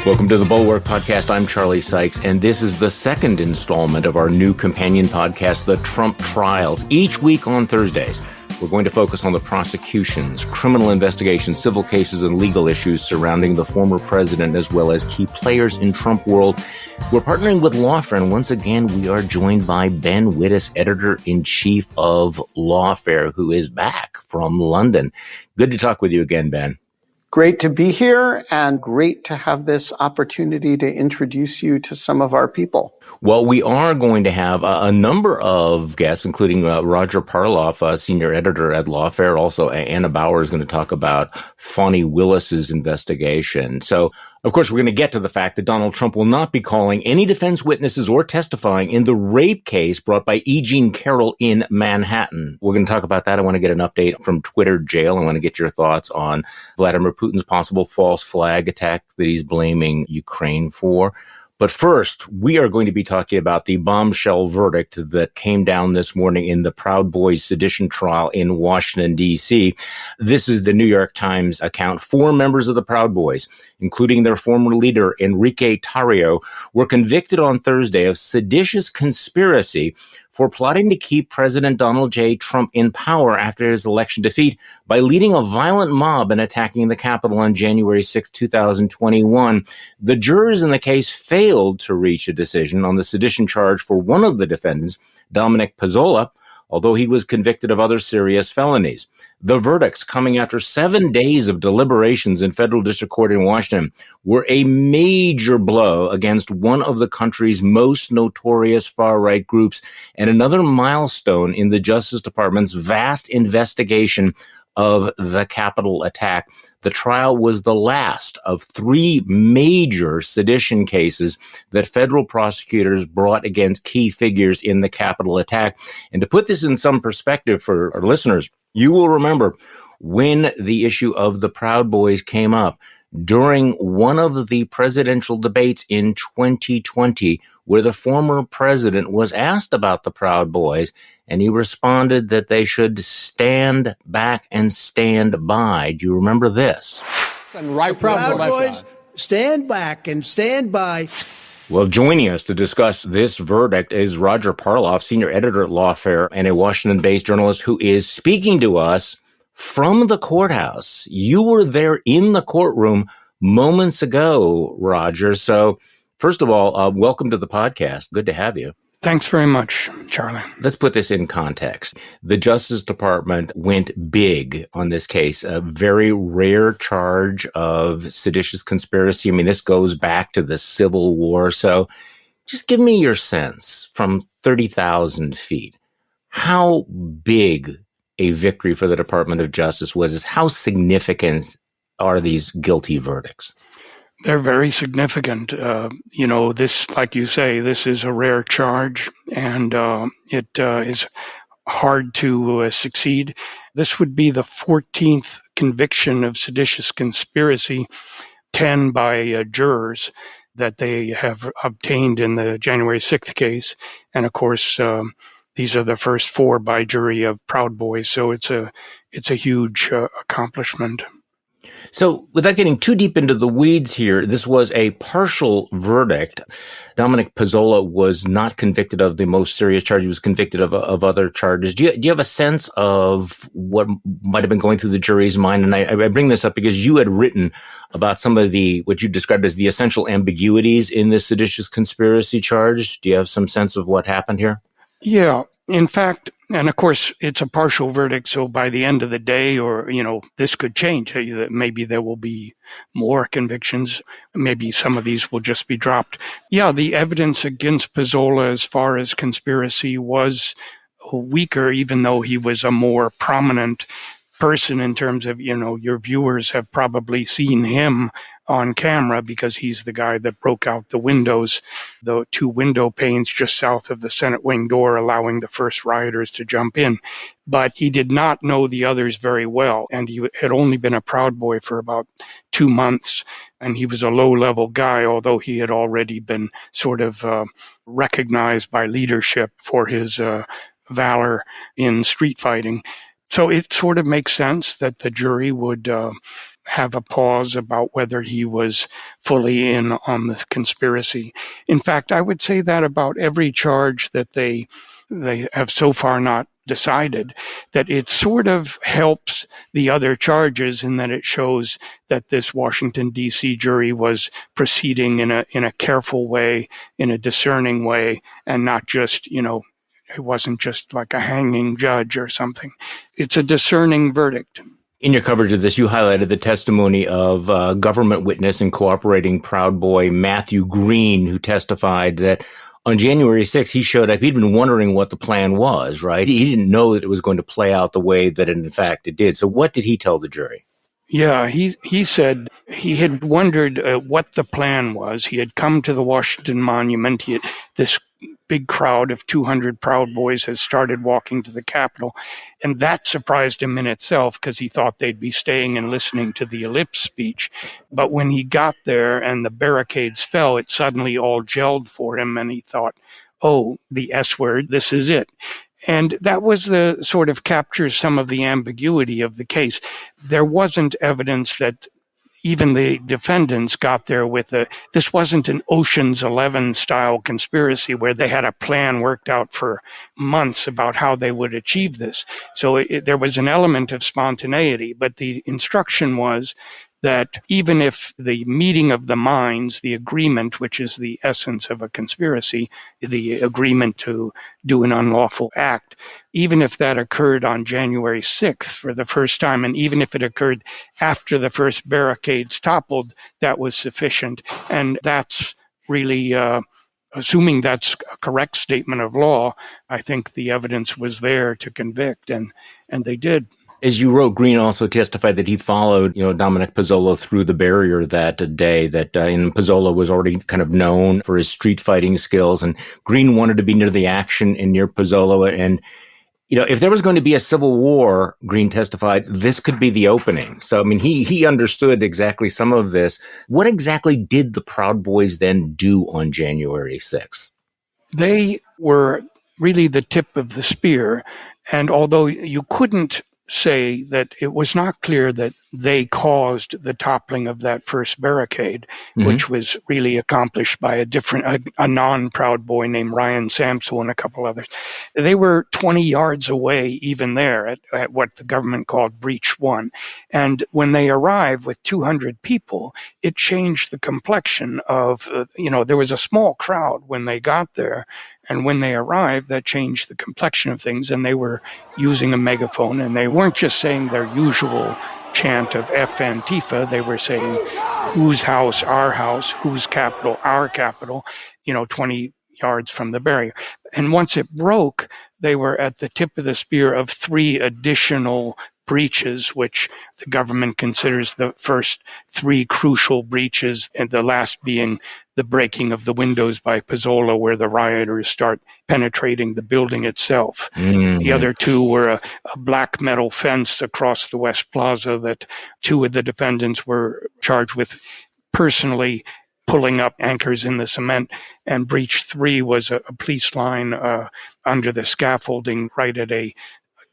Welcome to the Bulwark Podcast. I'm Charlie Sykes, and this is the second installment of our new companion podcast, The Trump Trials. Each week on Thursdays, we're going to focus on the prosecutions, criminal investigations, civil cases, and legal issues surrounding the former president, as well as key players in Trump world. We're partnering with Lawfare, and once again, we are joined by Ben Wittes, editor-in-chief of Lawfare, who is back from London. Good to talk with you again, Ben. Great to be here and great to have this opportunity to introduce you to some of our people. Well, we are going to have a number of guests, including Roger Parloff, senior editor at Lawfare. Also, Anna Bauer is going to talk about Fani Willis's investigation. So, of course, we're going to get to the fact that Donald Trump will not be calling any defense witnesses or testifying in the rape case brought by E. Jean Carroll in Manhattan. We're going to talk about that. I want to get an update from Twitter jail. I want to get your thoughts on Vladimir Putin's possible false flag attack that he's blaming Ukraine for. But first, we are going to be talking about the bombshell verdict that came down this morning in the Proud Boys sedition trial in Washington, D.C. This is the New York Times account. 4 members of the Proud Boys, including their former leader, Enrique Tarrio, were convicted on Thursday of seditious conspiracy for plotting to keep President Donald J. Trump in power after his election defeat by leading a violent mob and attacking the Capitol on January 6, 2021. The jurors in the case failed to reach a decision on the sedition charge for one of the defendants, Dominic Pezzola, although he was convicted of other serious felonies. The verdicts, coming after 7 days of deliberations in federal district court in Washington, were a major blow against one of the country's most notorious far-right groups and another milestone in the Justice Department's vast investigation of the Capitol attack. The trial was the last of 3 major sedition cases that federal prosecutors brought against key figures in the Capitol attack. And to put this in some perspective for our listeners, you will remember when the issue of the Proud Boys came up during one of the presidential debates in 2020, where the former president was asked about the Proud Boys, and he responded that they should stand back and stand by. Do you remember this? Proud Boys, stand back and stand by. Well, joining us to discuss this verdict is Roger Parloff, senior editor at Lawfare and a Washington-based journalist who is speaking to us from the courthouse. You were there in the courtroom moments ago, Roger. So first of all, welcome to the podcast. Good to have you. Thanks very much, Charlie. Let's put this in context. The Justice Department went big on this case, a very rare charge of seditious conspiracy. I mean, this goes back to the Civil War. So just give me your sense from 30,000 feet. How big a victory for the Department of Justice was? How significant are these guilty verdicts? They're very significant. This, like you say, this is a rare charge, and it is hard to succeed. This would be the 14th conviction of seditious conspiracy, 10 by jurors that they have obtained in the January 6th case. And of course, these are the first 4 by jury of Proud Boys. So it's a huge accomplishment. So without getting too deep into the weeds here, this was a partial verdict. Dominic Pezzola was not convicted of the most serious charge. He was convicted of other charges. Do you have a sense of what might have been going through the jury's mind? And I bring this up because you had written about some of what you described as the essential ambiguities in this seditious conspiracy charge. Do you have some sense of what happened here? Yeah. In fact, and of course, it's a partial verdict, so by the end of the day, or, this could change. Maybe there will be more convictions. Maybe some of these will just be dropped. Yeah, the evidence against Pezzola as far as conspiracy was weaker, even though he was a more prominent person in terms of, your viewers have probably seen him on camera because he's the guy that broke out the windows, the 2 window panes just south of the Senate wing door, allowing the first rioters to jump in. But he did not know the others very well, and he had only been a Proud Boy for about 2 months, and he was a low-level guy, although he had already been sort of recognized by leadership for his valor in street fighting. So it sort of makes sense that the jury would have a pause about whether he was fully in on the conspiracy. In fact, I would say that about every charge that they have so far not decided, that it sort of helps the other charges in that it shows that this Washington, D.C. jury was proceeding in a careful way, in a discerning way, and not just, it wasn't just like a hanging judge or something. It's a discerning verdict. In your coverage of this, you highlighted the testimony of government witness and cooperating Proud Boy Matthew Green, who testified that on January 6th, he showed up. He'd been wondering what the plan was, right? He didn't know that it was going to play out the way that, in fact, it did. So what did he tell the jury? Yeah, he said he had wondered what the plan was. He had come to the Washington Monument. This big crowd of 200 Proud Boys had started walking to the Capitol, and that surprised him in itself because he thought they'd be staying and listening to the ellipse speech. But when he got there and the barricades fell, it suddenly all gelled for him, and he thought, oh, the S word, this is it. And that was the sort of captures some of the ambiguity of the case. There wasn't evidence that even the defendants got there with this wasn't an Ocean's 11 style conspiracy where they had a plan worked out for months about how they would achieve this. So there was an element of spontaneity, but the instruction was that even if the meeting of the minds, the agreement, which is the essence of a conspiracy, the agreement to do an unlawful act, even if that occurred on January 6th for the first time, and even if it occurred after the first barricades toppled, that was sufficient. And that's really, assuming that's a correct statement of law, I think the evidence was there to convict, and they did. As you wrote, Green also testified that he followed, Dominic Pezzola through the barrier that day, and Pezzola was already kind of known for his street fighting skills, and Green wanted to be near the action and near Pezzola. And, if there was going to be a civil war, Green testified, this could be the opening. So, he understood exactly some of this. What exactly did the Proud Boys then do on January 6th? They were really the tip of the spear. And although you couldn't say that it was not clear that they caused the toppling of that first barricade, which was really accomplished by a non-Proud Boy named Ryan Samsel and a couple others. They were 20 yards away even there at what the government called Breach 1. And when they arrived with 200 people, it changed the complexion of, there was a small crowd when they got there. And when they arrived, that changed the complexion of things, and they were using a megaphone, and they weren't just saying their usual chant of F Antifa. They were saying, whose house, our house, whose capital, our capital, 20 yards from the barrier. And once it broke, they were at the tip of the spear of 3 additional breaches, which the government considers the first 3 crucial breaches, and the last being the breaking of the windows by Pezzola, where the rioters start penetrating the building itself. Mm-hmm. The other 2 were a black metal fence across the West Plaza that 2 of the defendants were charged with personally pulling up anchors in the cement. And breach 3 was a police line under the scaffolding right at a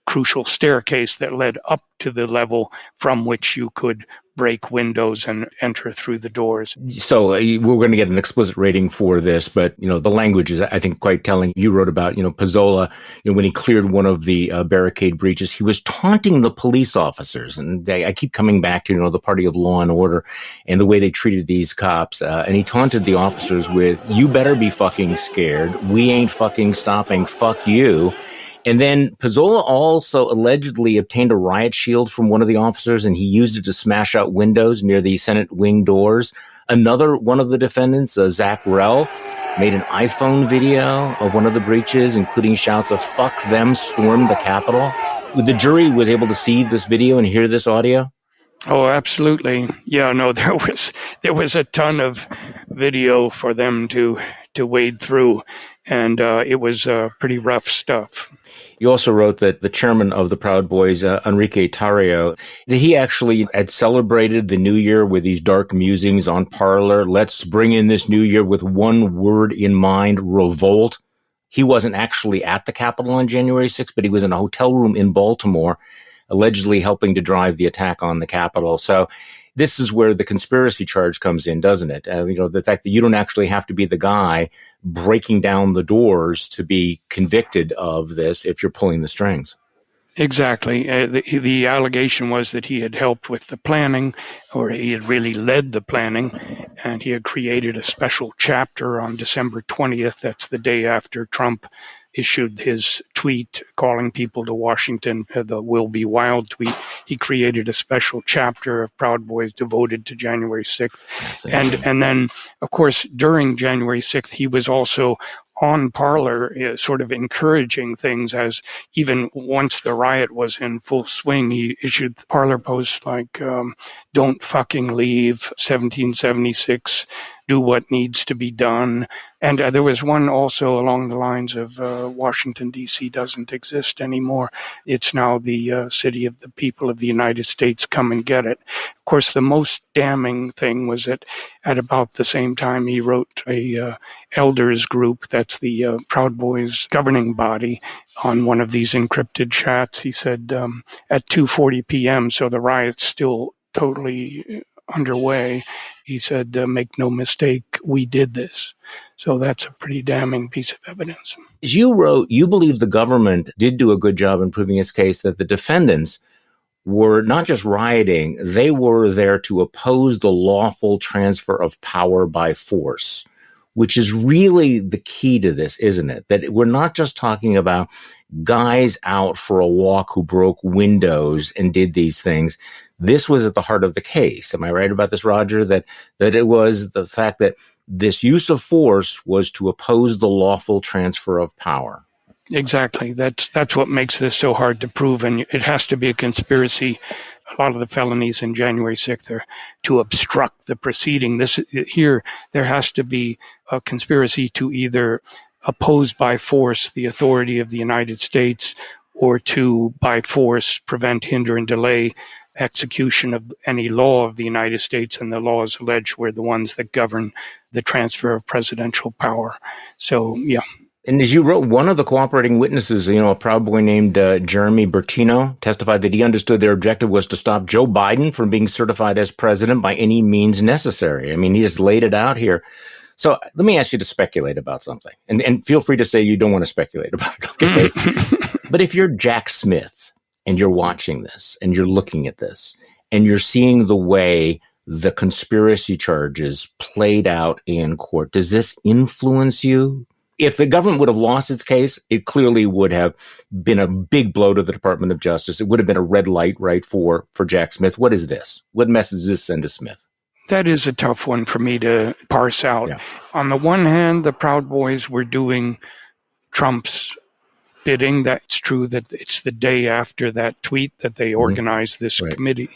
crucial staircase that led up to the level from which you could break windows and enter through the doors. So we're going to get an explicit rating for this, but, the language is, I think, quite telling. You wrote about, Pezzola, when he cleared one of the barricade breaches, he was taunting the police officers. And I keep coming back to, the party of law and order and the way they treated these cops. And he taunted the officers with, you better be fucking scared. We ain't fucking stopping. Fuck you. And then Pezzola also allegedly obtained a riot shield from one of the officers, and he used it to smash out windows near the Senate wing doors. Another one of the defendants, Zach Rell, made an iPhone video of one of the breaches, including shouts of "fuck them, storm the Capitol." The jury was able to see this video and hear this audio? Oh, absolutely. Yeah, no, there was a ton of video for them to wade through, and it was pretty rough stuff. You also wrote that the chairman of the Proud Boys, Enrique Tarrio, that he actually had celebrated the new year with these dark musings on Parler. Let's bring in this new year with one word in mind, revolt. He wasn't actually at the Capitol on January 6th, but he was in a hotel room in Baltimore, allegedly helping to drive the attack on the Capitol. So this is where the conspiracy charge comes in, doesn't it? The fact that you don't actually have to be the guy breaking down the doors to be convicted of this if you're pulling the strings. Exactly. The allegation was that he had helped with the planning, or he had really led the planning, and he had created a special chapter on December 20th. That's the day after Trump issued his tweet calling people to Washington, the Will Be Wild tweet. He created a special chapter of Proud Boys devoted to January 6th. And then, of course, during January 6th, he was also on Parler, sort of encouraging things, as even once the riot was in full swing, he issued Parler posts like, don't fucking leave, 1776, do what needs to be done. And there was one also along the lines of Washington, D.C. doesn't exist anymore. It's now the city of the people of the United States. Come and get it. Of course, the most damning thing was that at about the same time he wrote a elders group, that's the Proud Boys governing body, on one of these encrypted chats. He said at 2:40 p.m., so the riot's still totally underway, he said, make no mistake, we did this. So that's a pretty damning piece of evidence. As you wrote, you believe the government did do a good job in proving its case that the defendants were not just rioting, they were there to oppose the lawful transfer of power by force, which is really the key to this, isn't it? That we're not just talking about guys out for a walk who broke windows and did these things. This was at the heart of the case. Am I right about this, Roger? That it was the fact that this use of force was to oppose the lawful transfer of power. Exactly. That's what makes this so hard to prove, and it has to be a conspiracy. A lot of the felonies in January 6th are to obstruct the proceeding. Here, there has to be a conspiracy to either oppose by force the authority of the United States, or to, by force, prevent, hinder, and delay execution of any law of the United States, and the laws alleged were the ones that govern the transfer of presidential power. So, yeah. And as you wrote, one of the cooperating witnesses, a Proud Boy named Jeremy Bertino, testified that he understood their objective was to stop Joe Biden from being certified as president by any means necessary. I mean, he just laid it out here. So let me ask you to speculate about something. And feel free to say you don't want to speculate about it. Okay? But if you're Jack Smith, and you're watching this, and you're looking at this, and you're seeing the way the conspiracy charges played out in court, does this influence you? If the government would have lost its case, it clearly would have been a big blow to the Department of Justice. It would have been a red light, right, for Jack Smith. What is this? What message does this send to Smith? That is a tough one for me to parse out. Yeah. On the one hand, the Proud Boys were doing Trump's bidding. That's true that it's the day after that tweet that they organized this committee.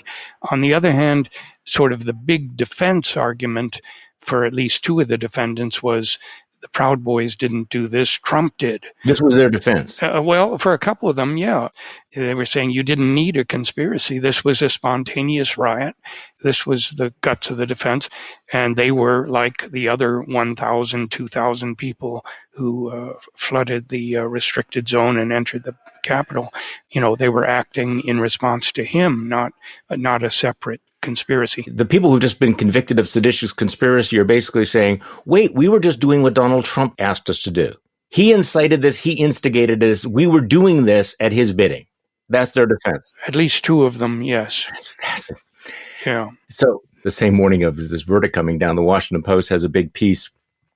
On the other hand, sort of the big defense argument for at least two of the defendants was the Proud Boys didn't do this, Trump did. This was their defense. Well, for a couple of them, yeah. They were saying you didn't need a conspiracy. This was a spontaneous riot. This was the guts of the defense. And they were like the other 1,000, 2,000 people who flooded the restricted zone and entered the Capitol. They were acting in response to him, not a separate conspiracy. The people who've just been convicted of seditious conspiracy are basically saying, wait, we were just doing what Donald Trump asked us to do. He incited this. He instigated this. We were doing this at his bidding. That's their defense. At least two of them, yes. That's fascinating. Yeah. So the same morning of this verdict coming down, the Washington Post has a big piece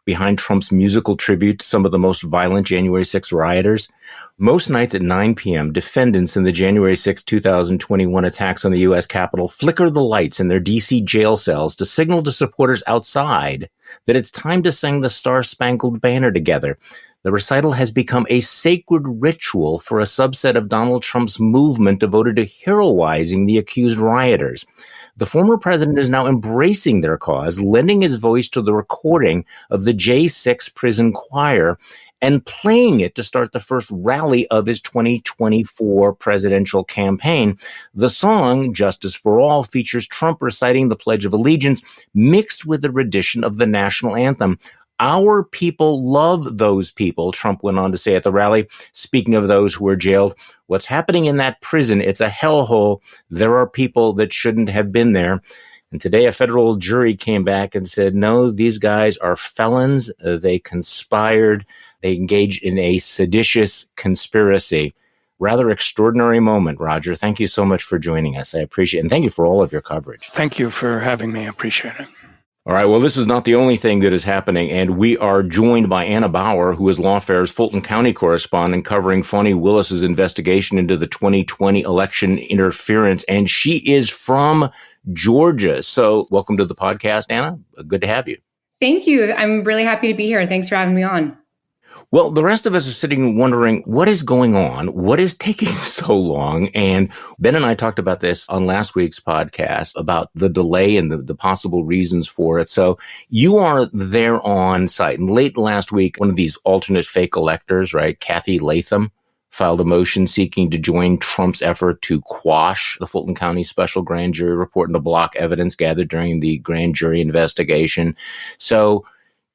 behind Trump's musical tribute to some of the most violent January 6 rioters. Most nights at 9 p.m., defendants in the January 6, 2021 attacks on the U.S. Capitol flicker the lights in their D.C. jail cells to signal to supporters outside that it's time to sing the Star-Spangled Banner together. The recital has become a sacred ritual for a subset of Donald Trump's movement devoted to heroizing the accused rioters. The former president is now embracing their cause, lending his voice to the recording of the J6 prison choir and playing it to start the first rally of his 2024 presidential campaign. The song, Justice for All, features Trump reciting the Pledge of Allegiance mixed with a rendition of the national anthem. Our people love those people, Trump went on to say at the rally, speaking of those who were jailed. What's happening in that prison, it's a hellhole. There are people that shouldn't have been there. And today a federal jury came back and said, no, these guys are felons. They conspired. They engaged in a seditious conspiracy. Rather extraordinary moment, Roger. Thank you so much for joining us. I appreciate it. And thank you for all of your coverage. Thank you for having me. I appreciate it. All right. Well, this is not the only thing that is happening. And we are joined by Anna Bauer, who is Lawfare's Fulton County correspondent covering Fani Willis's investigation into the 2020 election interference. And she is from Georgia. So welcome to the podcast, Anna. Good to have you. Thank you. I'm really happy to be here. Thanks for having me on. Well, the rest of us are sitting wondering what is going on, what is taking so long. And Ben and I talked about this on last week's podcast about the delay and the possible reasons for it. So you are there on site. And late last week, one of these alternate fake electors, right, Kathy Latham, filed a motion seeking to join Trump's effort to quash the Fulton County special grand jury report and to block evidence gathered during the grand jury investigation. So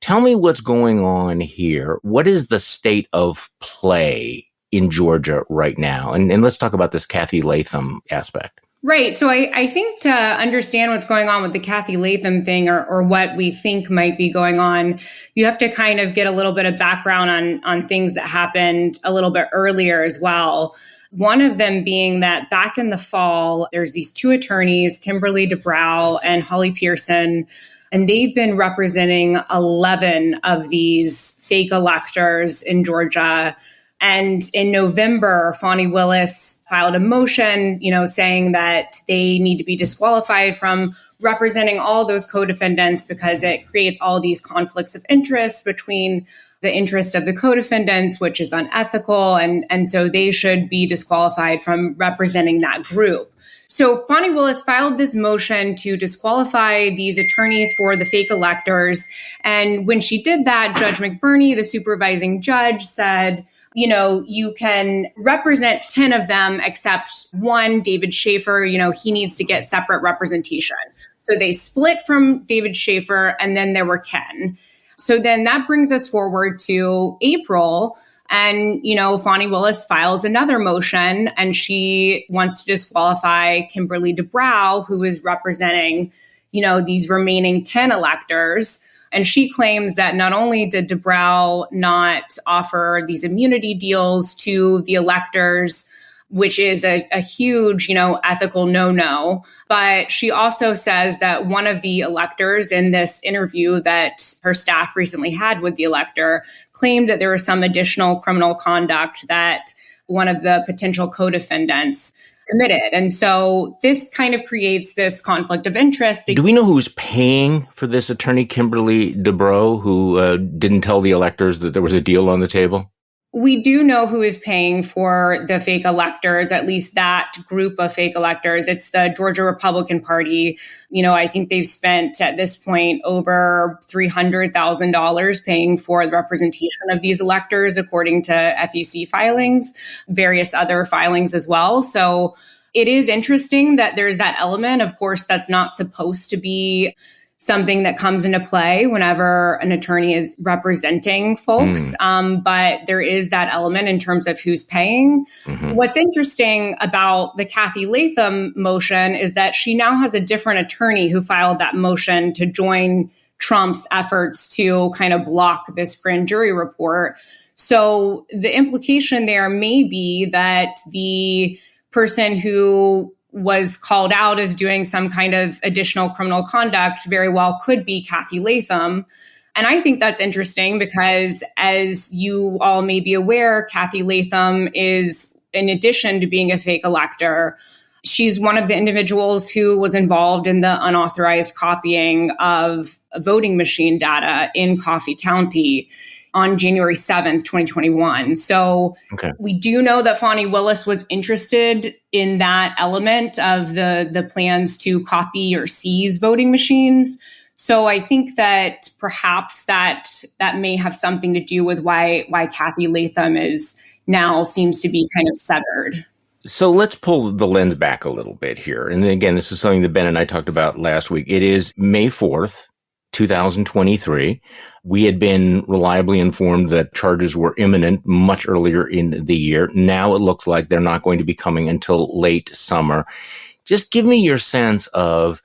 tell me what's going on here. What is the state of play in Georgia right now? And let's talk about this Kathy Latham aspect. Right. So I think to understand what's going on with the Kathy Latham thing or what we think might be going on, you have to kind of get a little bit of background on things that happened a little bit earlier as well. One of them being that back in the fall, there's these two attorneys, Kimberly DeBrow and Holly Pearson, and they've been representing 11 of these fake electors in Georgia. And in November, Fani Willis filed a motion, saying that they need to be disqualified from representing all those co-defendants because it creates all these conflicts of interest between the interest of the co-defendants, which is unethical. And so they should be disqualified from representing that group. So Fani Willis filed this motion to disqualify these attorneys for the fake electors. And when she did that, Judge McBurney, the supervising judge, said, you can represent 10 of them except one, David Schaefer, he needs to get separate representation. So they split from David Schaefer, and then there were 10. So then that brings us forward to April. And, Fani Willis files another motion, and she wants to disqualify Kimberly DeBrow, who is representing, these remaining 10 electors. And she claims that not only did DeBrow not offer these immunity deals to the electors, which is a huge, ethical no-no, but she also says that one of the electors in this interview that her staff recently had with the elector claimed that there was some additional criminal conduct that one of the potential co-defendants committed. And so this kind of creates this conflict of interest. Do we know who's paying for this attorney, Kimberly DeBrow, who didn't tell the electors that there was a deal on the table? We do know who is paying for the fake electors, at least that group of fake electors. It's the Georgia Republican Party. I think they've spent at this point over $300,000 paying for the representation of these electors, according to FEC filings, various other filings as well. So it is interesting that there's that element. Of course, that's not supposed to be something that comes into play whenever an attorney is representing folks. But there is that element in terms of who's paying. Mm-hmm. What's interesting about the Kathy Latham motion is that she now has a different attorney who filed that motion to join Trump's efforts to kind of block this grand jury report. So the implication there may be that the person who was called out as doing some kind of additional criminal conduct very well could be Kathy Latham. And I think that's interesting because, as you all may be aware, Kathy Latham is, in addition to being a fake elector, she's one of the individuals who was involved in the unauthorized copying of voting machine data in Coffee County on January 7th, 2021. So We do know that Fani Willis was interested in that element of the plans to copy or seize voting machines. So I think that perhaps that may have something to do with why Kathy Latham seems to be kind of severed. So let's pull the lens back a little bit here. And again, this is something that Ben and I talked about last week. It is May 4th. 2023. We had been reliably informed that charges were imminent much earlier in the year. Now it looks like they're not going to be coming until late summer. Just give me your sense of,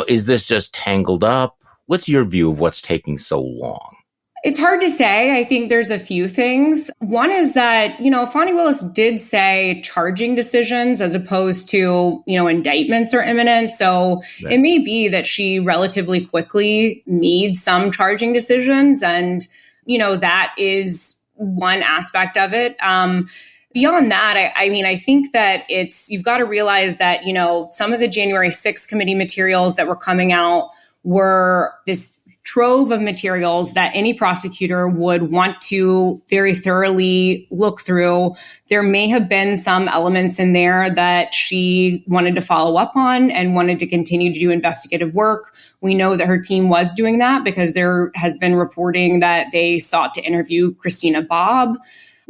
is this just tangled up? What's your view of what's taking so long? It's hard to say. I think there's a few things. One is that, Fani Willis did say charging decisions as opposed to, indictments are imminent. So It may be that she relatively quickly made some charging decisions. And, that is one aspect of it. Beyond that, I think that you've got to realize that, some of the January 6th committee materials that were coming out were this trove of materials that any prosecutor would want to very thoroughly look through. There may have been some elements in there that she wanted to follow up on and wanted to continue to do investigative work. We know that her team was doing that because there has been reporting that they sought to interview Christina Bobb.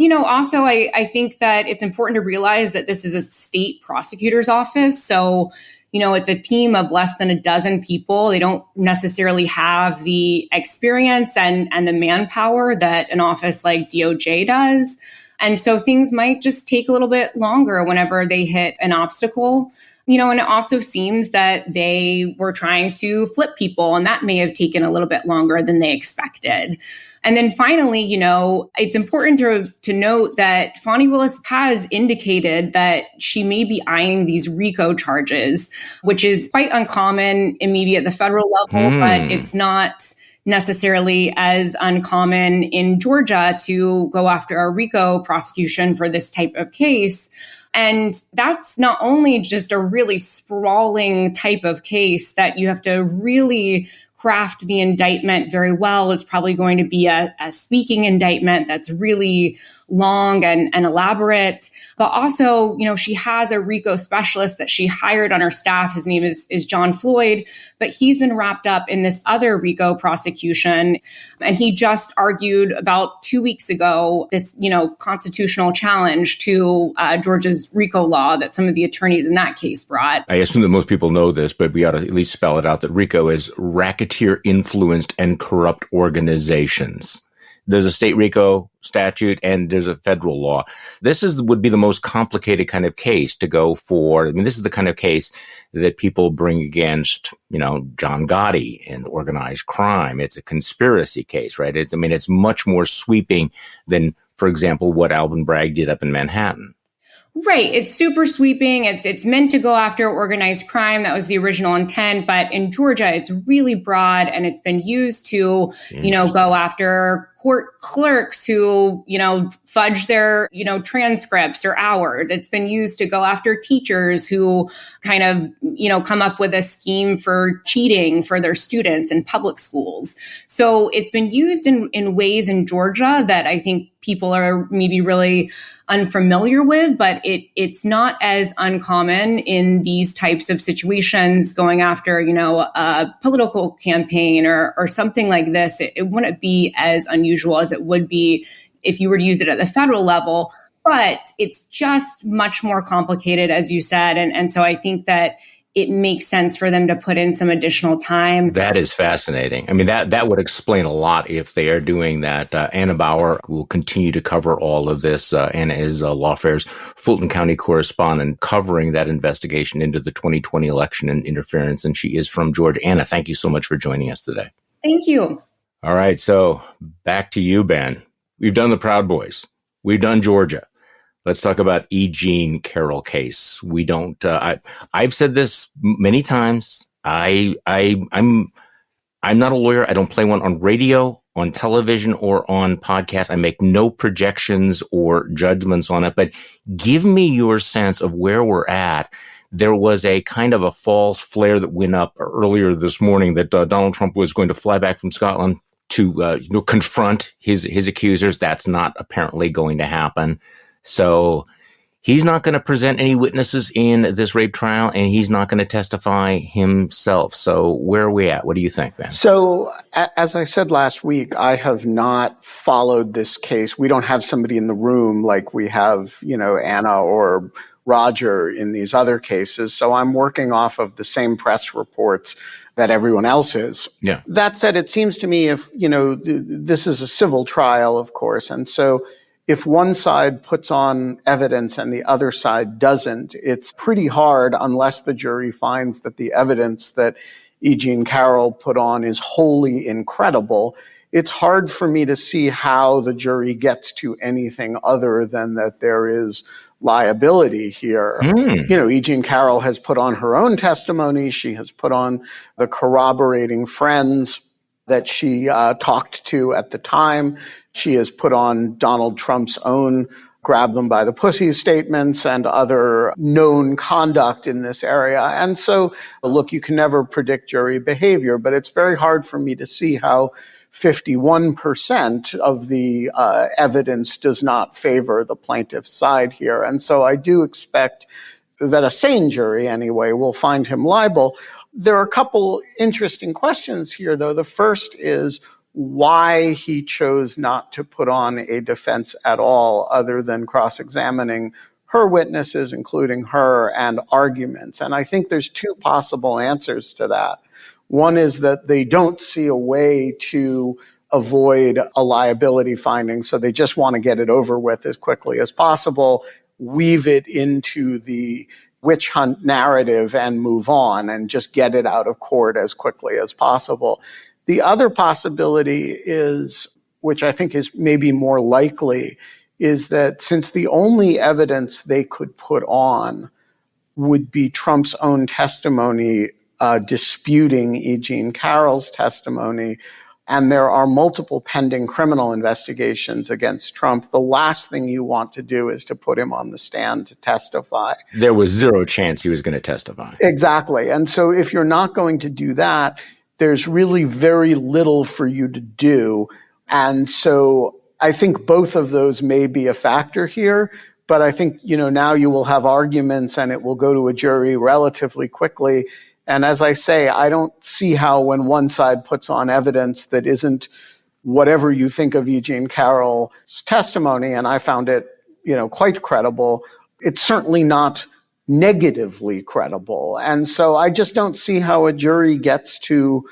Also, I think that it's important to realize that this is a state prosecutor's office. So, it's a team of less than a dozen people. They don't necessarily have the experience and the manpower that an office like DOJ does. And so things might just take a little bit longer whenever they hit an obstacle. And it also seems that they were trying to flip people, and that may have taken a little bit longer than they expected. And then finally, it's important to note that Fani Willis has indicated that she may be eyeing these RICO charges, which is quite uncommon maybe at the federal level, but it's not necessarily as uncommon in Georgia to go after a RICO prosecution for this type of case. And that's not only just a really sprawling type of case that you have to really craft the indictment very well. It's probably going to be a speaking indictment that's really long and elaborate. But also, she has a RICO specialist that she hired on her staff. His name is John Floyd, but he's been wrapped up in this other RICO prosecution. And he just argued about 2 weeks ago this, constitutional challenge to Georgia's RICO law that some of the attorneys in that case brought. I assume that most people know this, but we ought to at least spell it out that RICO is racketeer-influenced and corrupt organizations. There's a state RICO statute and there's a federal law. This would be the most complicated kind of case to go for. I mean, this is the kind of case that people bring against, John Gotti in organized crime. It's a conspiracy case, right? It's much more sweeping than, for example, what Alvin Bragg did up in Manhattan. Right. It's super sweeping. It's meant to go after organized crime. That was the original intent. But in Georgia, it's really broad and it's been used to, go after court clerks who, fudge their, transcripts or hours. It's been used to go after teachers who kind of, come up with a scheme for cheating for their students in public schools. So it's been used in ways in Georgia that I think people are maybe really unfamiliar with, but it's not as uncommon in these types of situations going after, a political campaign or something like this. It wouldn't be as unusual as it would be if you were to use it at the federal level, but it's just much more complicated, as you said. And so I think that it makes sense for them to put in some additional time. That is fascinating. I mean, that would explain a lot if they are doing that. Anna Bauer will continue to cover all of this. Anna is Lawfare's Fulton County correspondent covering that investigation into the 2020 election and interference. And she is from Georgia. Anna, thank you so much for joining us today. Thank you. All right. So back to you, Ben. We've done the Proud Boys. We've done Georgia. Let's talk about E. Jean Carroll case. We don't. I've said this many times. I'm not a lawyer. I don't play one on radio, on television, or on podcast. I make no projections or judgments on it. But give me your sense of where we're at. There was a kind of a false flare that went up earlier this morning that Donald Trump was going to fly back from Scotland to confront his accusers. That's not apparently going to happen. So he's not going to present any witnesses in this rape trial, and he's not going to testify himself. So where are we at? What do you think, Ben? So as I said last week, I have not followed this case. We don't have somebody in the room like we have, Anna or Roger in these other cases. So I'm working off of the same press reports that everyone else is. Yeah. That said, it seems to me if, this is a civil trial, of course. And so if one side puts on evidence and the other side doesn't, it's pretty hard unless the jury finds that the evidence that E. Jean Carroll put on is wholly incredible, it's hard for me to see how the jury gets to anything other than that there is liability here. E. Jean Carroll has put on her own testimony. She has put on the corroborating friends that she talked to at the time. She has put on Donald Trump's own grab them by the pussy statements and other known conduct in this area. And so, look, you can never predict jury behavior, but it's very hard for me to see how 51% of the evidence does not favor the plaintiff's side here. And so I do expect that a sane jury, anyway, will find him liable. There are a couple interesting questions here, though. The first is why he chose not to put on a defense at all other than cross-examining her witnesses, including her, and arguments. And I think there's two possible answers to that. One is that they don't see a way to avoid a liability finding, so they just want to get it over with as quickly as possible, weave it into the witch hunt narrative and move on and just get it out of court as quickly as possible. The other possibility is, which I think is maybe more likely, is that since the only evidence they could put on would be Trump's own testimony disputing E. Jean Carroll's testimony, and there are multiple pending criminal investigations against Trump, the last thing you want to do is to put him on the stand to testify. There was zero chance he was going to testify. Exactly. And so if you're not going to do that, there's really very little for you to do. And so I think both of those may be a factor here. But I think, now you will have arguments and it will go to a jury relatively quickly. And as I say, I don't see how when one side puts on evidence that isn't whatever you think of E. Jean Carroll's testimony, and I found it, quite credible, it's certainly not negatively credible. And so I just don't see how a jury gets to,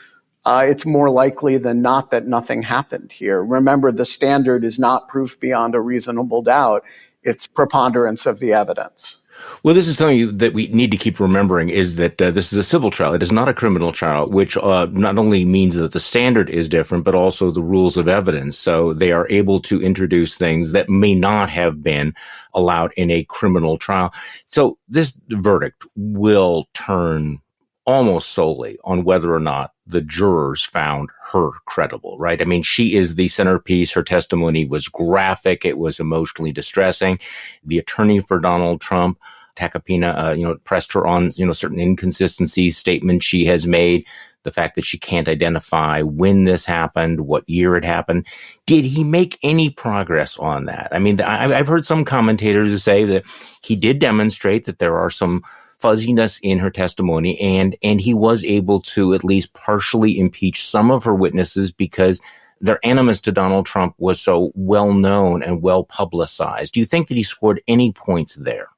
it's more likely than not that nothing happened here. Remember, the standard is not proof beyond a reasonable doubt. It's preponderance of the evidence. Well, this is something that we need to keep remembering is that this is a civil trial. It is not a criminal trial, which not only means that the standard is different, but also the rules of evidence. So they are able to introduce things that may not have been allowed in a criminal trial. So this verdict will turn almost solely on whether or not the jurors found her credible, right? I mean, she is the centerpiece. Her testimony was graphic. It was emotionally distressing. The attorney for Donald Trump, Tacopina, pressed her on, certain inconsistencies, statements she has made, the fact that she can't identify when this happened, what year it happened. Did he make any progress on that? I mean, I've heard some commentators say that he did demonstrate that there are some fuzziness in her testimony, and he was able to at least partially impeach some of her witnesses because their animus to Donald Trump was so well known and well publicized. Do you think that he scored any points there?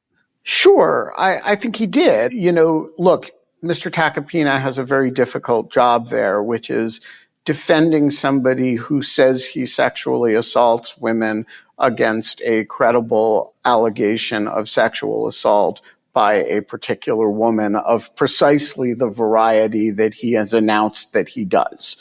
Sure. I think he did. Look, Mr. Tacopina has a very difficult job there, which is defending somebody who says he sexually assaults women against a credible allegation of sexual assault by a particular woman of precisely the variety that he has announced that he does.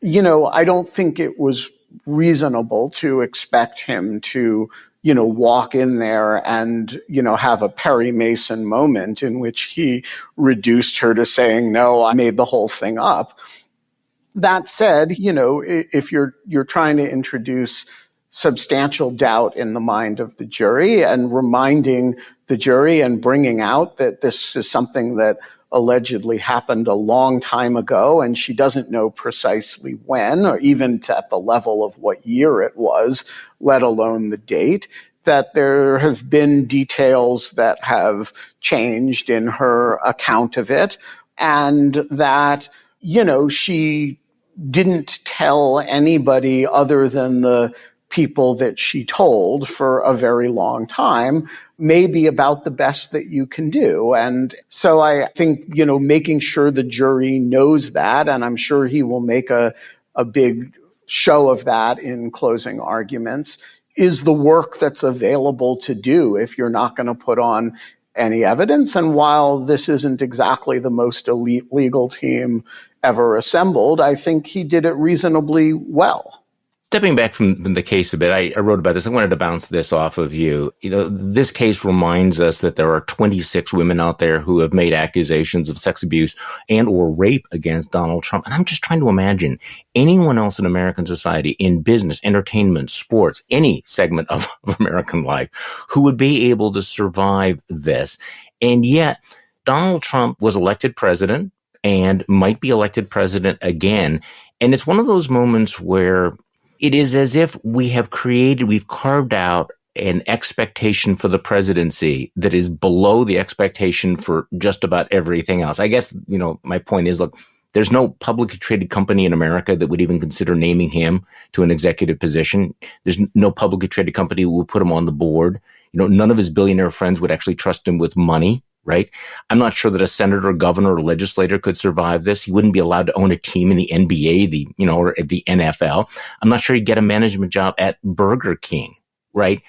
I don't think it was reasonable to expect him to, walk in there and, have a Perry Mason moment in which he reduced her to saying, no, I made the whole thing up. That said, if you're trying to introduce substantial doubt in the mind of the jury and reminding the jury and bringing out that this is something that allegedly happened a long time ago and she doesn't know precisely when or even at the level of what year it was, let alone the date, that there have been details that have changed in her account of it and that, she didn't tell anybody other than the people that she told for a very long time may be about the best that you can do. And so I think, making sure the jury knows that, and I'm sure he will make a big show of that in closing arguments, is the work that's available to do if you're not going to put on any evidence. And while this isn't exactly the most elite legal team ever assembled, I think he did it reasonably well. Stepping back from the case a bit, I wrote about this. I wanted to bounce this off of you. This case reminds us that there are 26 women out there who have made accusations of sex abuse and or rape against Donald Trump. And I'm just trying to imagine anyone else in American society, in business, entertainment, sports, any segment of American life, who would be able to survive this. And yet Donald Trump was elected president and might be elected president again. And it's one of those moments where it is as if we've carved out an expectation for the presidency that is below the expectation for just about everything else. I guess, my point is, look, there's no publicly traded company in America that would even consider naming him to an executive position. There's no publicly traded company who will put him on the board. None of his billionaire friends would actually trust him with money. Right? I'm not sure that a senator, governor, or legislator could survive this. He wouldn't be allowed to own a team in the NBA, or the NFL. I'm not sure he'd get a management job at Burger King, right?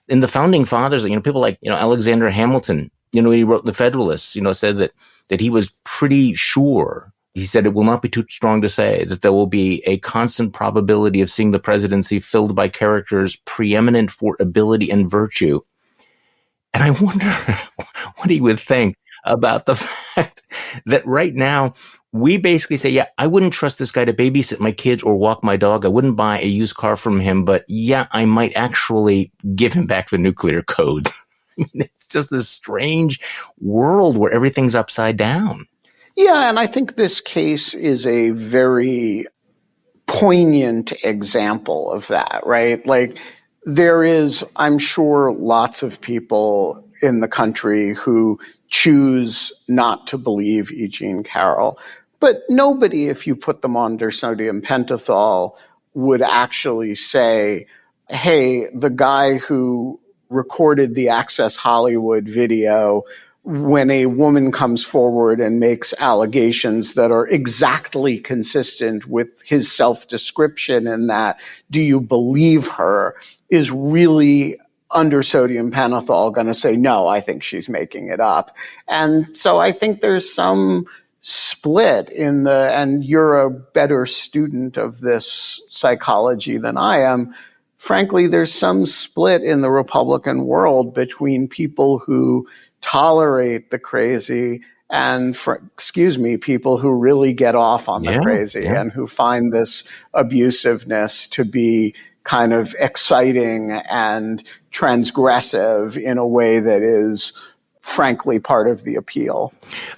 And the founding fathers, people like, Alexander Hamilton, he wrote in the Federalist, said that he was pretty sure. He said it will not be too strong to say that there will be a constant probability of seeing the presidency filled by characters preeminent for ability and virtue. And I wonder what he would think about the fact that right now we basically say, yeah, I wouldn't trust this guy to babysit my kids or walk my dog. I wouldn't buy a used car from him, but yeah, I might actually give him back the nuclear code. It's just this strange world where everything's upside down. Yeah, and I think this case is a very poignant example of that, right? Like, there is, I'm sure, lots of people in the country who choose not to believe E. Jean Carroll. But nobody, if you put them under sodium pentothal, would actually say, hey, the guy who recorded the Access Hollywood video, when a woman comes forward and makes allegations that are exactly consistent with his self-description in that, do you believe her, is really under sodium pentothal going to say, no, I think she's making it up. And so I think there's some split and you're a better student of this psychology than I am. Frankly, there's some split in the Republican world between people who tolerate the crazy and, people who really get off on the crazy and who find this abusiveness to be kind of exciting and transgressive in a way that is frankly part of the appeal.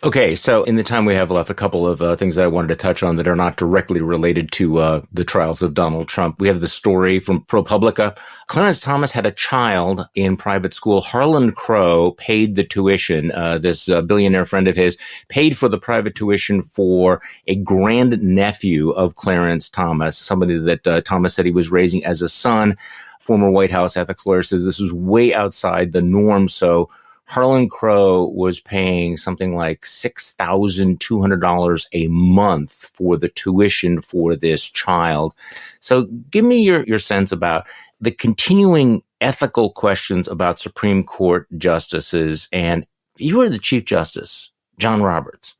Okay, so in the time we have left, a couple of things that I wanted to touch on that are not directly related to the trials of Donald Trump. We have the story from ProPublica. Clarence Thomas had a child in private school. Harlan Crow paid the tuition. This billionaire friend of his paid for the private tuition for a grandnephew of Clarence Thomas, somebody that Thomas said he was raising as a son. Former White House ethics lawyer says this was way outside the norm, so Harlan Crow was paying something like $6,200 a month for the tuition for this child. So give me your sense about the continuing ethical questions about Supreme Court justices. And if you were the Chief Justice, John Roberts,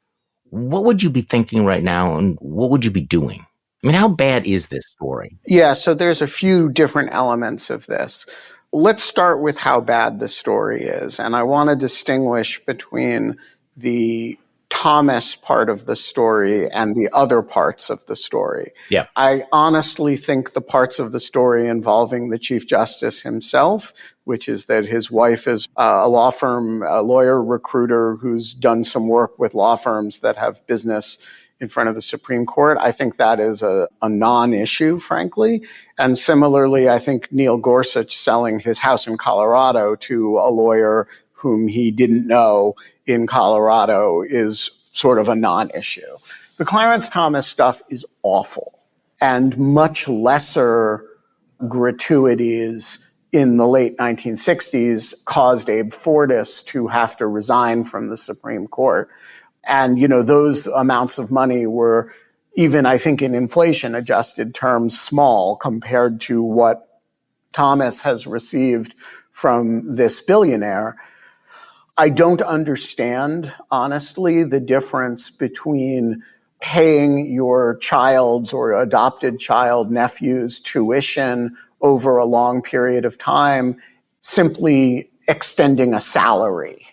what would you be thinking right now and what would you be doing? I mean, how bad is this story? Yeah, so there's a few different elements of this. Let's start with how bad the story is. And I want to distinguish between the Thomas part of the story and the other parts of the story. Yeah. I honestly think the parts of the story involving the Chief Justice himself, which is that his wife is a law firm, a lawyer recruiter who's done some work with law firms that have business in front of the Supreme Court. I think that is a non-issue, frankly. And similarly, I think Neil Gorsuch selling his house in Colorado to a lawyer whom he didn't know in Colorado is sort of a non-issue. The Clarence Thomas stuff is awful, and much lesser gratuities in the late 1960s caused Abe Fortas to have to resign from the Supreme Court. And, those amounts of money were even, I think, in inflation-adjusted terms, small compared to what Thomas has received from this billionaire. I don't understand, honestly, the difference between paying your child's or adopted child nephew's tuition over a long period of time, simply extending a salary.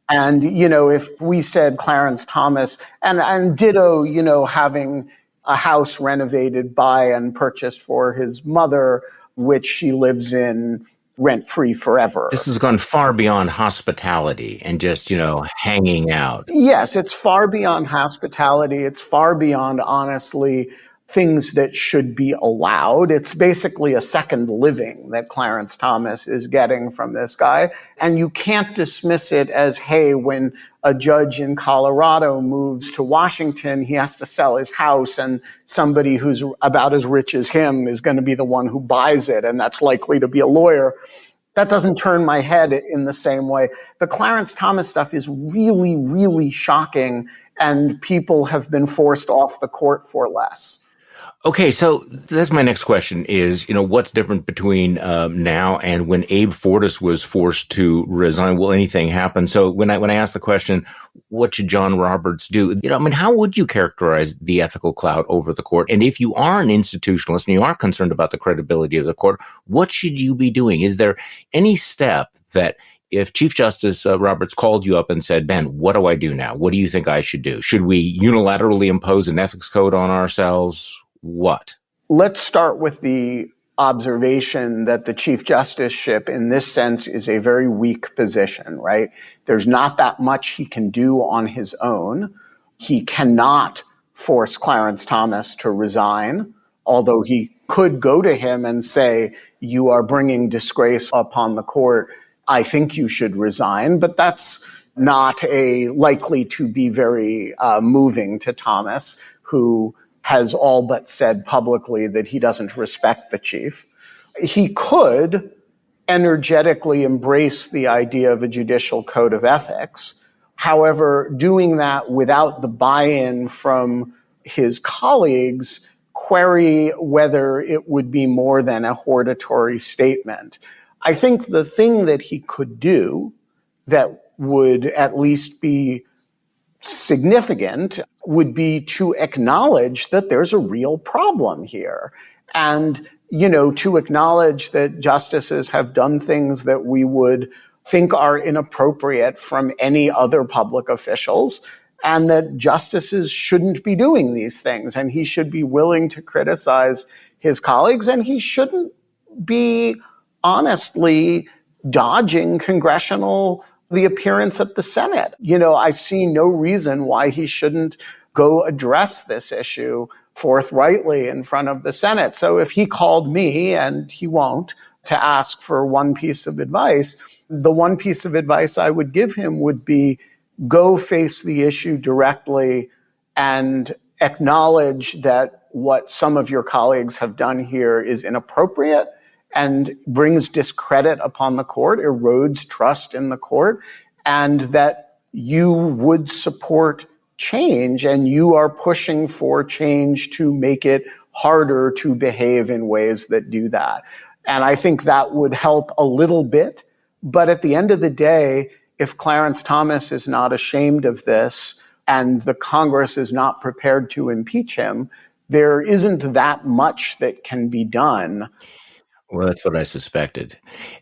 And, if we said Clarence Thomas and ditto, having a house renovated by and purchased for his mother, which she lives in rent-free forever. This has gone far beyond hospitality and just, hanging out. Yes, it's far beyond hospitality. It's far beyond, honestly, things that should be allowed. It's basically a second living that Clarence Thomas is getting from this guy. And you can't dismiss it as, hey, when a judge in Colorado moves to Washington, he has to sell his house, and somebody who's about as rich as him is going to be the one who buys it, and that's likely to be a lawyer. That doesn't turn my head in the same way. The Clarence Thomas stuff is really, really shocking, and people have been forced off the court for less. Okay, so that's my next question is, what's different between now and when Abe Fortas was forced to resign? Will anything happen? So when I ask the question, what should John Roberts do? How would you characterize the ethical cloud over the court? And if you are an institutionalist and you are concerned about the credibility of the court, what should you be doing? Is there any step that if Chief Justice Roberts called you up and said, Ben, what do I do now? What do you think I should do? Should we unilaterally impose an ethics code on ourselves? What? Let's start with the observation that the Chief Justiceship in this sense is a very weak position, right? There's not that much he can do on his own. He cannot force Clarence Thomas to resign, although he could go to him and say, you are bringing disgrace upon the court. I think you should resign, but that's not likely to be very moving to Thomas, who has all but said publicly that he doesn't respect the chief. He could energetically embrace the idea of a judicial code of ethics. However, doing that without the buy-in from his colleagues, query whether it would be more than a hortatory statement. I think the thing that he could do that would at least be significant would be to acknowledge that there's a real problem here. And, to acknowledge that justices have done things that we would think are inappropriate from any other public officials, and that justices shouldn't be doing these things. And he should be willing to criticize his colleagues, and he shouldn't be honestly dodging the appearance at the Senate. I see no reason why he shouldn't go address this issue forthrightly in front of the Senate. So if he called me, and he won't, to ask for one piece of advice, the one piece of advice I would give him would be go face the issue directly and acknowledge that what some of your colleagues have done here is inappropriate and brings discredit upon the court, erodes trust in the court, and that you would support change and you are pushing for change to make it harder to behave in ways that do that. And I think that would help a little bit. But at the end of the day, if Clarence Thomas is not ashamed of this and the Congress is not prepared to impeach him, there isn't that much that can be done. Well, that's what I suspected.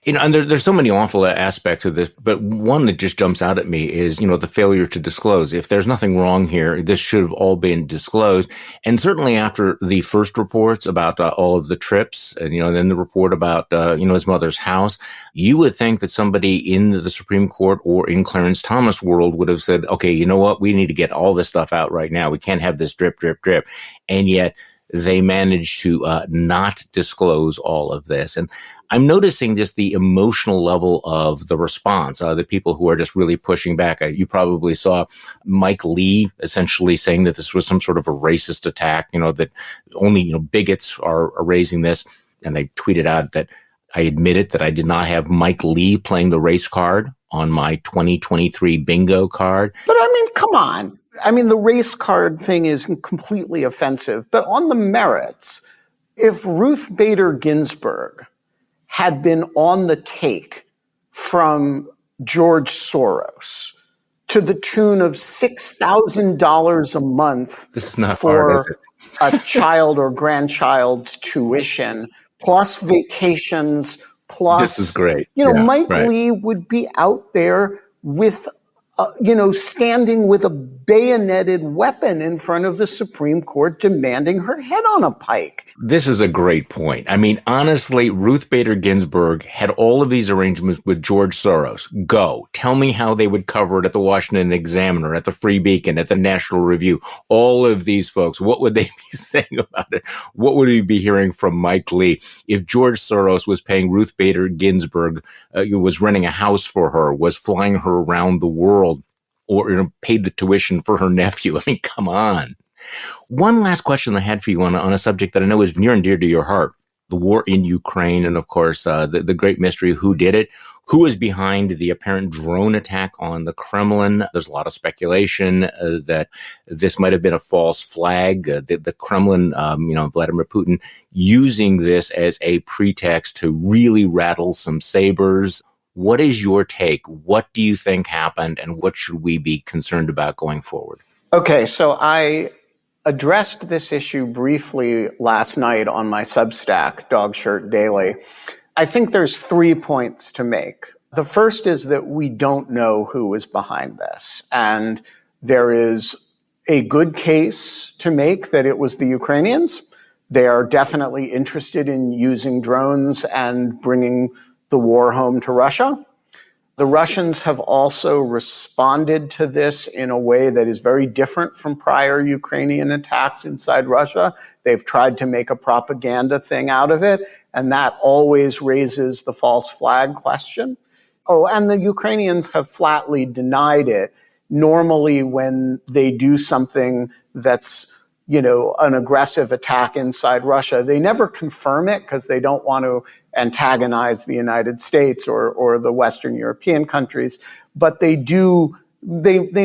And there's so many awful aspects of this, but one that just jumps out at me is, the failure to disclose. If there's nothing wrong here, this should have all been disclosed. And certainly after the first reports about all of the trips and, then the report about, his mother's house, you would think that somebody in the Supreme Court or in Clarence Thomas world would have said, okay, you know what? We need to get all this stuff out right now. We can't have this drip, drip, drip. And yet they managed to not disclose all of this. And I'm noticing just the emotional level of the response, the people who are just really pushing back. You probably saw Mike Lee essentially saying that this was some sort of a racist attack, that only, bigots are raising this. And I tweeted out that I admitted that I did not have Mike Lee playing the race card on my 2023 bingo card. But come on. The race card thing is completely offensive. But on the merits, if Ruth Bader Ginsburg had been on the take from George Soros to the tune of $6,000 a month This is not for hard, is it? a child or grandchild's tuition, plus vacations, plus, This is great. Mike right. Lee would be out there with, standing with a bayoneted weapon in front of the Supreme Court demanding her head on a pike. This is a great point. I mean, honestly, Ruth Bader Ginsburg had all of these arrangements with George Soros. Go. Tell me how they would cover it at the Washington Examiner, at the Free Beacon, at the National Review. All of these folks, what would they be saying about it? What would we be hearing from Mike Lee if George Soros was paying Ruth Bader Ginsburg, was renting a house for her, was flying her around the world, or paid the tuition for her nephew? I mean, come on. One last question I had for you on a subject that I know is near and dear to your heart, the war in Ukraine, and of course, the great mystery, who did it? Who is behind the apparent drone attack on the Kremlin? There's a lot of speculation that this might have been a false flag. The Kremlin, Vladimir Putin, using this as a pretext to really rattle some sabers. What is your take? What do you think happened, and what should we be concerned about going forward? Okay, so I addressed this issue briefly last night on my Substack, Dogshirt Daily. I think there's 3 points to make. The first is that we don't know who is behind this, and there is a good case to make that it was the Ukrainians. They are definitely interested in using drones and bringing the war home to Russia. The Russians have also responded to this in a way that is very different from prior Ukrainian attacks inside Russia. They've tried to make a propaganda thing out of it, and that always raises the false flag question. Oh, and the Ukrainians have flatly denied it. Normally, when they do something that's, an aggressive attack inside Russia, they never confirm it because they don't want to antagonize the United States or the Western European countries. But they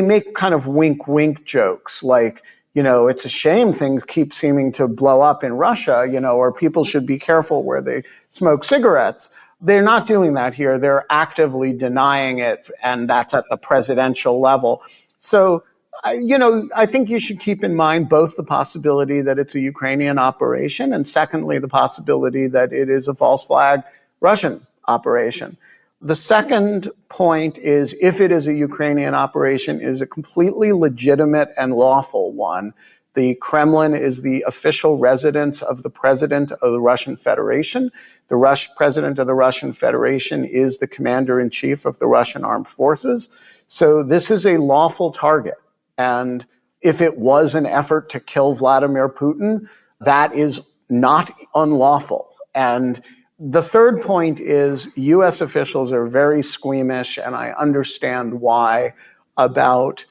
make kind of wink jokes like, it's a shame things keep seeming to blow up in Russia, or people should be careful where they smoke cigarettes. They're not doing that here. They're actively denying it, and that's at the presidential level. So, I think you should keep in mind both the possibility that it's a Ukrainian operation, and secondly, the possibility that it is a false flag Russian operation. The second point is, if it is a Ukrainian operation, it is a completely legitimate and lawful one. The Kremlin is the official residence of the president of the Russian Federation. The president of the Russian Federation is the commander-in-chief of the Russian armed forces. So this is a lawful target. And if it was an effort to kill Vladimir Putin, that is not unlawful. And the third point is U.S. officials are very squeamish, and I understand why, about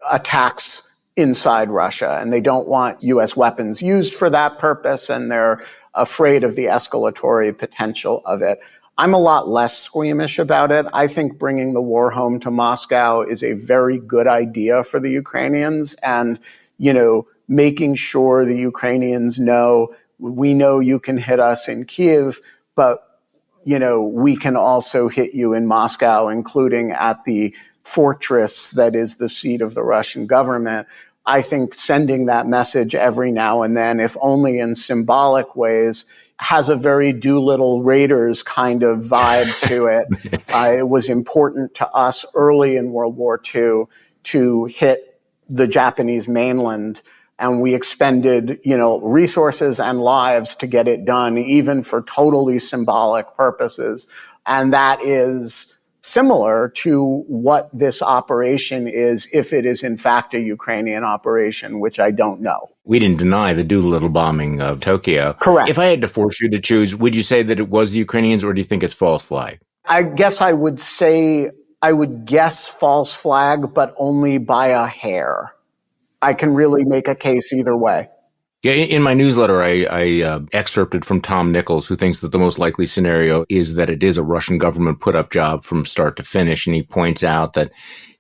attacks inside Russia. And they don't want U.S. weapons used for that purpose, and they're afraid of the escalatory potential of it. I'm a lot less squeamish about it. I think bringing the war home to Moscow is a very good idea for the Ukrainians, and, making sure the Ukrainians know, we know you can hit us in Kyiv, but, we can also hit you in Moscow, including at the fortress that is the seat of the Russian government. I think sending that message every now and then, if only in symbolic ways, has a very Doolittle Raiders kind of vibe to it. It was important to us early in World War II to hit the Japanese mainland, and we expended, resources and lives to get it done, even for totally symbolic purposes. And that is similar to what this operation is, if it is in fact a Ukrainian operation, which I don't know. We didn't deny the Doolittle bombing of Tokyo. Correct. If I had to force you to choose, would you say that it was the Ukrainians, or do you think it's false flag? I guess I would guess false flag, but only by a hair. I can really make a case either way. Yeah, in my newsletter, I excerpted from Tom Nichols, who thinks that the most likely scenario is that it is a Russian government put-up job from start to finish. And he points out that,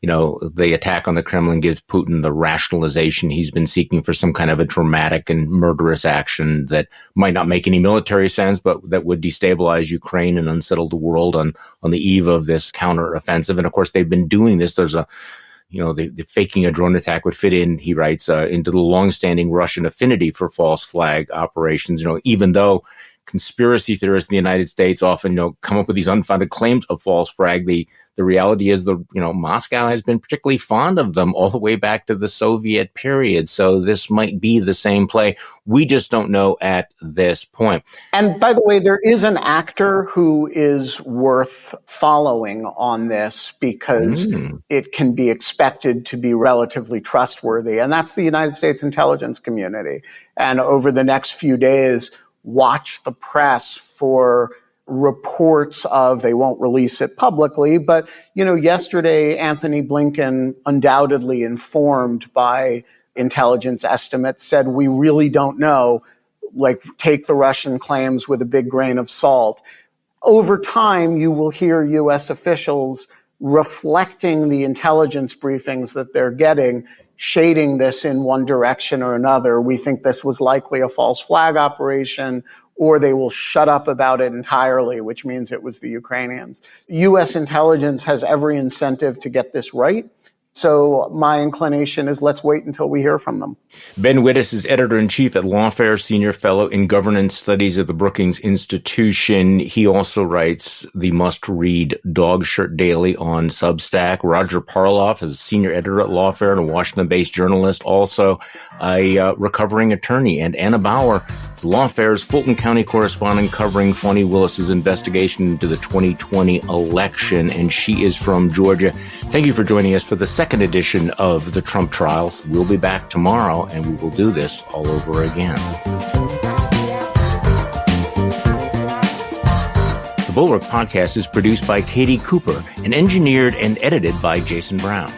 the attack on the Kremlin gives Putin the rationalization he's been seeking for some kind of a dramatic and murderous action that might not make any military sense, but that would destabilize Ukraine and unsettle the world on the eve of this counteroffensive. And of course, they've been doing this. There's the faking a drone attack would fit in, he writes, into the longstanding Russian affinity for false flag operations. Even though conspiracy theorists in the United States often, come up with these unfounded claims of false flag, the reality is Moscow has been particularly fond of them all the way back to the Soviet period. So this might be the same play. We just don't know at this point. And by the way, there is an actor who is worth following on this because it can be expected to be relatively trustworthy. And that's the United States intelligence community. And over the next few days, watch the press for reports of, they won't release it publicly, but, yesterday, Anthony Blinken, undoubtedly informed by intelligence estimates, said, we really don't know, take the Russian claims with a big grain of salt. Over time, you will hear U.S. officials reflecting the intelligence briefings that they're getting, shading this in one direction or another. We think this was likely a false flag operation, or they will shut up about it entirely, which means it was the Ukrainians. U.S. intelligence has every incentive to get this right. So my inclination is let's wait until we hear from them. Ben Wittes is editor-in-chief at Lawfare, senior fellow in governance studies at the Brookings Institution. He also writes the must-read Dog Shirt Daily on Substack. Roger Parloff is a senior editor at Lawfare and a Washington-based journalist, also a recovering attorney. And Anna Bauer is Lawfare's Fulton County correspondent covering Fani Willis's investigation into the 2020 election, and she is from Georgia. Thank you for joining us for the second edition of the Trump Trials. We'll be back tomorrow, and we will do this all over again. The Bulwark Podcast is produced by Katie Cooper and engineered and edited by Jason Brown.